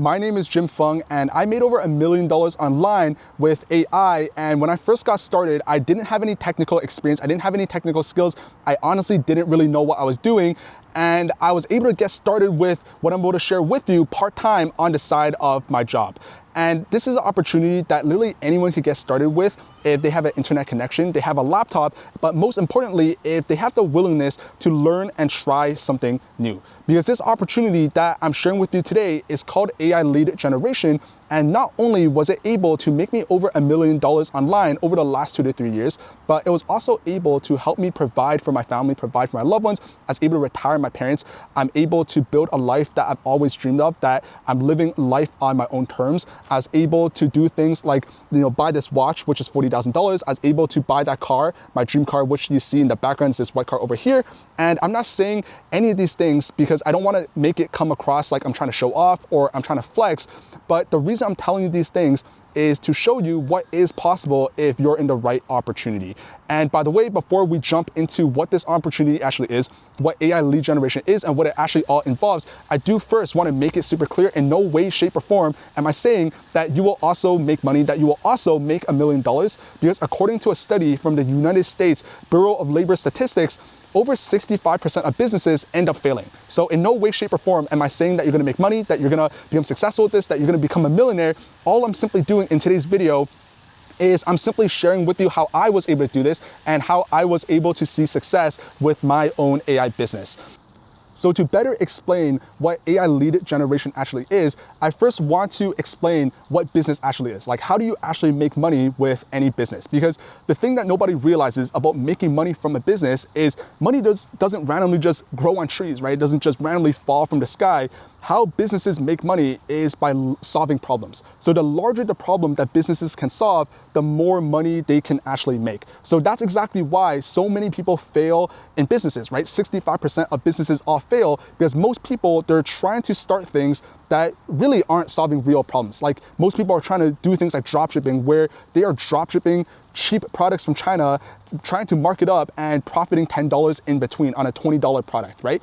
My name is Jim Fung, and I made over $1 million online with AI. And when I first got started, I didn't have any technical experience. I didn't have any technical skills. I honestly didn't really know what I was doing. And I was able to get started with what I'm able to share with you part-time on the side of my job. And this is an opportunity that literally anyone could get started with if they have an internet connection, they have a laptop, but most importantly, if they have the willingness to learn and try something new. Because this opportunity that I'm sharing with you today is called AI lead generation. And not only was it able to make me over $1 million online over the last 2 to 3 years, but it was also able to help me provide for my family, provide for my loved ones. I was able to retire my parents. I'm able to build a life that I've always dreamed of, that I'm living life on my own terms. I was able to do things like, buy this watch, which is $40,000. I was able to buy that car, my dream car, which you see in the background is this white car over here. And I'm not saying any of these things because I don't want to make it come across like I'm trying to show off or I'm trying to flex. But the reason I'm telling you these things is to show you what is possible if you're in the right opportunity. And by the way, before we jump into what this opportunity actually is, what AI lead generation is, and what it actually all involves, I do first want to make it super clear: in no way, shape, or form am I saying that you will also make money, that you will also make $1 million, because according to a study from the United States Bureau of Labor Statistics, over 65% of businesses end up failing. So in no way, shape, or form am I saying that you're gonna make money, that you're gonna become successful with this, that you're gonna become a millionaire. All I'm simply doing in today's video is I'm simply sharing with you how I was able to do this and how I was able to see success with my own AI business. So to better explain what AI lead generation actually is, I first want to explain what business actually is. Like, how do you actually make money with any business? Because the thing that nobody realizes about making money from a business is money doesn't randomly just grow on trees, right? It doesn't just randomly fall from the sky. How businesses make money is by solving problems. So the larger the problem that businesses can solve, the more money they can actually make. So that's exactly why so many people fail in businesses, right? 65% of businesses all fail because most people, they're trying to start things that really aren't solving real problems. Like, most people are trying to do things like dropshipping, where they are dropshipping cheap products from China, trying to mark it up and profiting $10 in between on a $20 product, right?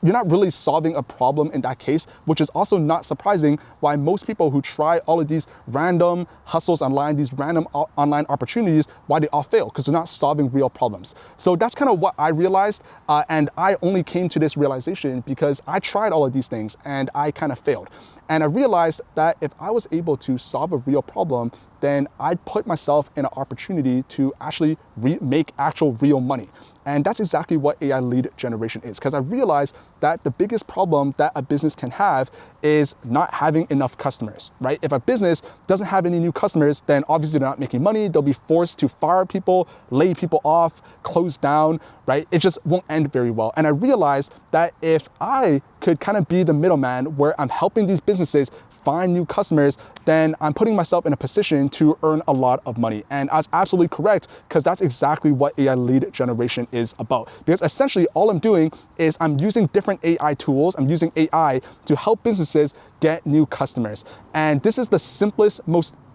You're not really solving a problem in that case, which is also not surprising why most people who try all of these random hustles online, these random online opportunities, why they all fail, because they're not solving real problems. So that's kind of what I realized, and I only came to this realization because I tried all of these things and I kind of failed. And I realized that if I was able to solve a real problem, then I'd put myself in an opportunity to actually make actual real money. And that's exactly what AI lead generation is, because I realized that the biggest problem that a business can have is not having enough customers, right? If a business doesn't have any new customers, then obviously they're not making money. They'll be forced to fire people, lay people off, close down, right? It just won't end very well. And I realized that if I could kind of be the middleman where I'm helping these businesses find new customers, then I'm putting myself in a position to earn a lot of money. And I was absolutely correct, because that's exactly what AI lead generation is about. Because essentially all I'm doing is I'm using different AI tools, I'm using AI to help businesses get new customers. And this is the simplest,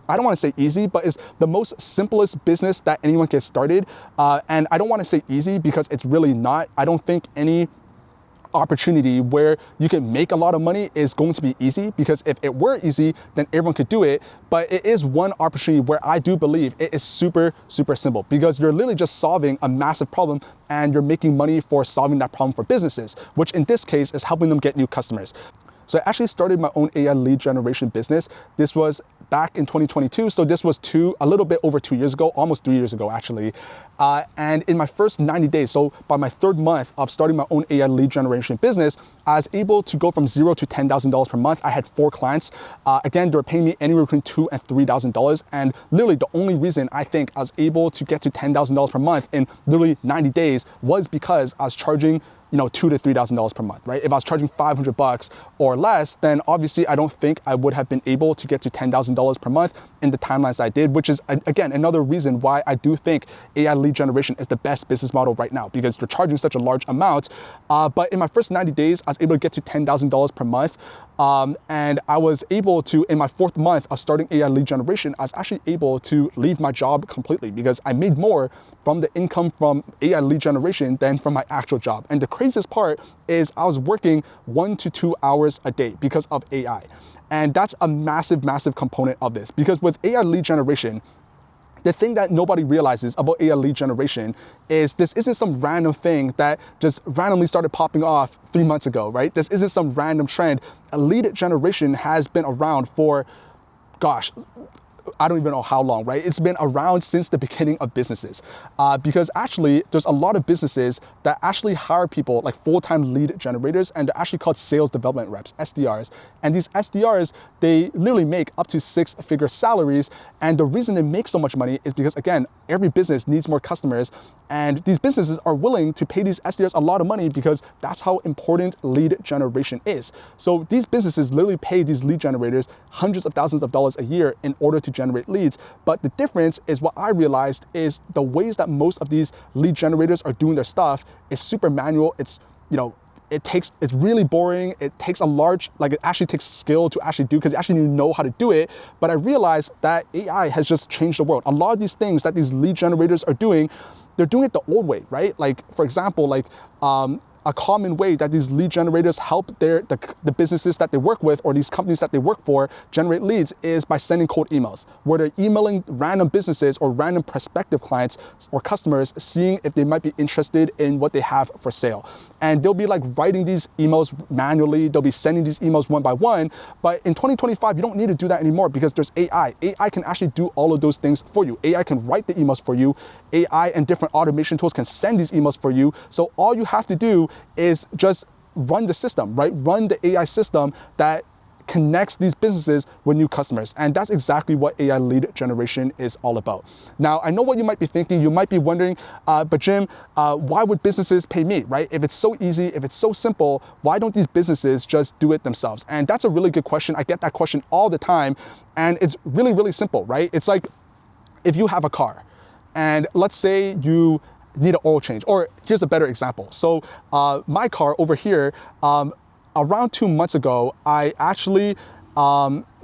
I don't want to say easy, but it's the most simplest business that anyone gets started. And I don't want to say easy because it's really not. I don't think any opportunity where you can make a lot of money is going to be easy, because if it were easy, then everyone could do it. But it is one opportunity where I do believe it is super, super simple, because you're literally just solving a massive problem and you're making money for solving that problem for businesses, which in this case is helping them get new customers. So I actually started my own AI lead generation business. This was back in 2022. So this was a little bit over 2 years ago, almost 3 years ago, actually. And in my first 90 days, so by my third month of starting my own AI lead generation business, I was able to go from $0 to $10,000 per month. I had 4 clients. Again, they were paying me anywhere between $2,000 and $3,000. And literally the only reason I think I was able to get to $10,000 per month in literally 90 days was because I was charging $2,000 to $3,000 per month, right? If I was charging $500 or less, then obviously I don't think I would have been able to get to $10,000 per month in the timelines I did, which is, again, another reason why I do think AI lead generation is the best business model right now, because you're charging such a large amount. But in my first 90 days, I was able to get to $10,000 per month. And I was able to, in my 4th month of starting AI lead generation, I was actually able to leave my job completely because I made more from the income from AI lead generation than from my actual job. And the craziest part is I was working 1 to 2 hours a day because of AI. And that's a massive, massive component of this, because with AI lead generation, the thing that nobody realizes about AI lead generation is this isn't some random thing that just randomly started popping off 3 months ago, right? This isn't some random trend. A lead generation has been around for, gosh, I don't even know how long, right? It's been around since the beginning of businesses, because actually there's a lot of businesses that actually hire people like full-time lead generators, and they're actually called sales development reps, SDRs. And these SDRs, they literally make up to 6-figure salaries. And the reason they make so much money is because, again, every business needs more customers, and these businesses are willing to pay these SDRs a lot of money because that's how important lead generation is. So these businesses literally pay these lead generators hundreds of thousands of dollars a year in order to generate leads. But the difference is, what I realized is the ways that most of these lead generators are doing their stuff is super manual. It's, it's really boring. It takes it actually takes skill to actually do, because you actually need to know how to do it. But I realized that AI has just changed the world. A lot of these things that these lead generators are doing, they're doing it the old way, right? Like, for example, a common way that these lead generators help the businesses that they work with, or these companies that they work for, generate leads is by sending cold emails, where they're emailing random businesses or random prospective clients or customers, seeing if they might be interested in what they have for sale. And they'll be like writing these emails manually. They'll be sending these emails one by one. But in 2025, you don't need to do that anymore because there's AI. AI can actually do all of those things for you. AI can write the emails for you. AI and different automation tools can send these emails for you. So all you have to do is just run the system, right? Run the AI system that connects these businesses with new customers. And that's exactly what AI lead generation is all about. Now, I know what you might be thinking. You might be wondering, but Jim, why would businesses pay me, right? If it's so easy, if it's so simple, why don't these businesses just do it themselves? And that's a really good question. I get that question all the time. And it's really, really simple, right? It's like if you have a car, and let's say you need an oil change, or here's a better example. So my car over here, around 2 months ago, I actually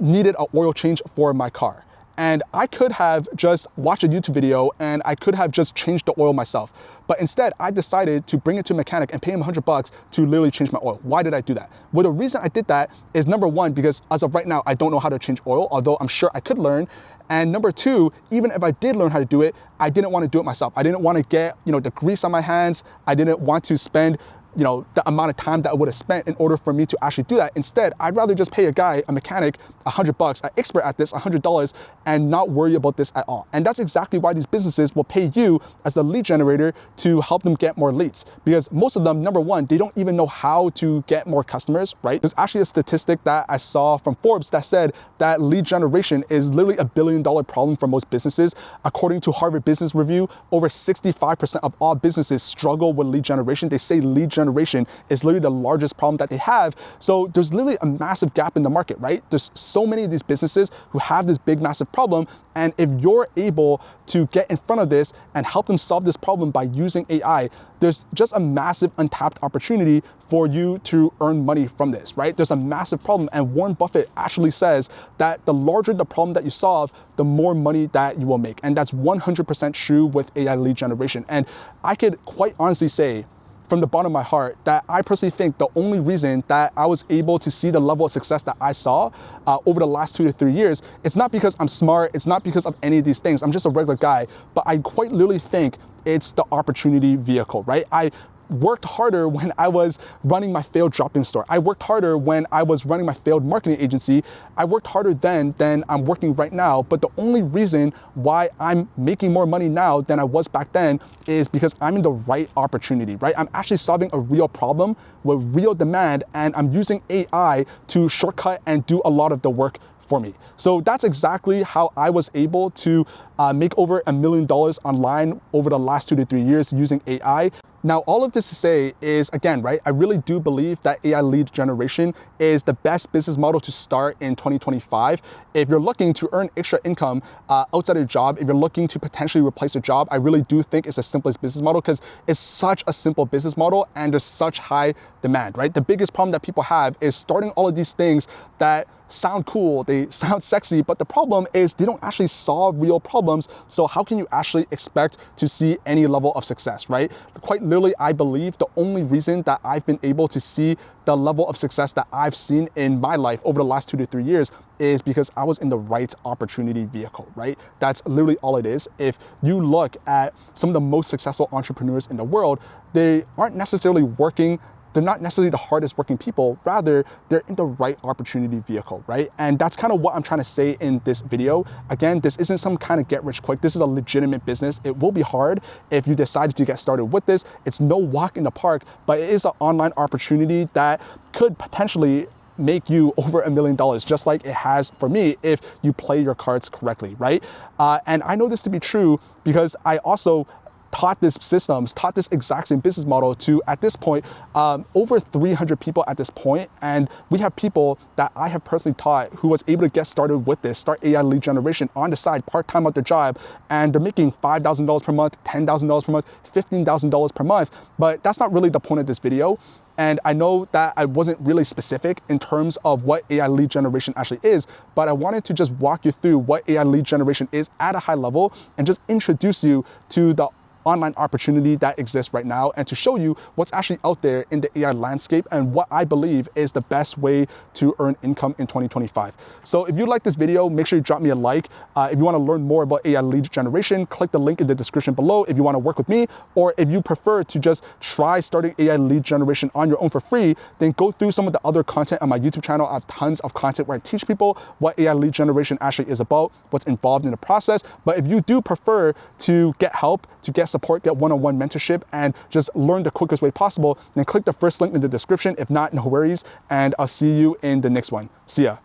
needed an oil change for my car. And I could have just watched a YouTube video and I could have just changed the oil myself. But instead, I decided to bring it to a mechanic and pay him $100 to literally change my oil. Why did I do that? Well, the reason I did that is, number one, because as of right now, I don't know how to change oil, although I'm sure I could learn. And number two, even if I did learn how to do it, I didn't want to do it myself. I didn't want to get, the grease on my hands. I didn't want to spend the amount of time that I would have spent in order for me to actually do that. Instead, I'd rather just pay a mechanic, $100, an expert at this, $100, and not worry about this at all. And that's exactly why these businesses will pay you as the lead generator to help them get more leads. Because most of them, number one, they don't even know how to get more customers, right? There's actually a statistic that I saw from Forbes that said that lead generation is literally $1 billion problem for most businesses. According to Harvard Business Review, over 65% of all businesses struggle with lead generation. They say lead generation is literally the largest problem that they have. So there's literally a massive gap in the market, right? There's so many of these businesses who have this big, massive problem. And if you're able to get in front of this and help them solve this problem by using AI, there's just a massive untapped opportunity for you to earn money from this, right? There's a massive problem. And Warren Buffett actually says that the larger the problem that you solve, the more money that you will make. And that's 100% true with AI lead generation. And I could quite honestly say, from the bottom of my heart, that I personally think the only reason that I was able to see the level of success that I saw over the last 2 to 3 years, it's not because I'm smart, it's not because of any of these things. I'm just a regular guy, but I quite literally think it's the opportunity vehicle, right? I worked harder when I was running my failed drop-in store. I worked harder when I was running my failed marketing agency. I worked harder then than I'm working right now. But the only reason why I'm making more money now than I was back then is because I'm in the right opportunity, right? I'm actually solving a real problem with real demand, and I'm using AI to shortcut and do a lot of the work for me. So that's exactly how I was able to make over $1 million online over the last 2 to 3 years using AI. Now, all of this to say is, again, right, I really do believe that AI lead generation is the best business model to start in 2025. If you're looking to earn extra income outside of your job, if you're looking to potentially replace your job, I really do think it's the simplest business model because it's such a simple business model and there's such high demand, right? The biggest problem that people have is starting all of these things that sound cool, they sound sexy, but the problem is they don't actually solve real problems. So how can you actually expect to see any level of success, right? Quite literally, I believe the only reason that I've been able to see the level of success that I've seen in my life over the last 2 to 3 years is because I was in the right opportunity vehicle, right? That's literally all it is. If you look at some of the most successful entrepreneurs in the world, they aren't necessarily working. They're not necessarily the hardest working people, rather they're in the right opportunity vehicle, right? And that's kind of what I'm trying to say in this video. Again, this isn't some kind of get rich quick. This is a legitimate business. It will be hard if you decided to get started with this. It's no walk in the park, but it is an online opportunity that could potentially make you over $1 million, just like it has for me if you play your cards correctly, right? And I know this to be true because I also taught this exact same business model to, at this point, over 300 people at this point. And we have people that I have personally taught who was able to get started with this, start AI lead generation on the side, part-time at their job, and they're making $5,000 per month, $10,000 per month, $15,000 per month. But that's not really the point of this video. And I know that I wasn't really specific in terms of what AI lead generation actually is, but I wanted to just walk you through what AI lead generation is at a high level and just introduce you to the online opportunity that exists right now and to show you what's actually out there in the AI landscape and what I believe is the best way to earn income in 2025. So if you like this video, make sure you drop me a like. If you want to learn more about AI lead generation, click the link in the description below if you want to work with me, or if you prefer to just try starting AI lead generation on your own for free, then go through some of the other content on my YouTube channel. I have tons of content where I teach people what AI lead generation actually is about, what's involved in the process. But if you do prefer to get help, to get support, get one-on-one mentorship, and just learn the quickest way possible, then click the first link in the description. If not, no worries, and I'll see you in the next one. See ya.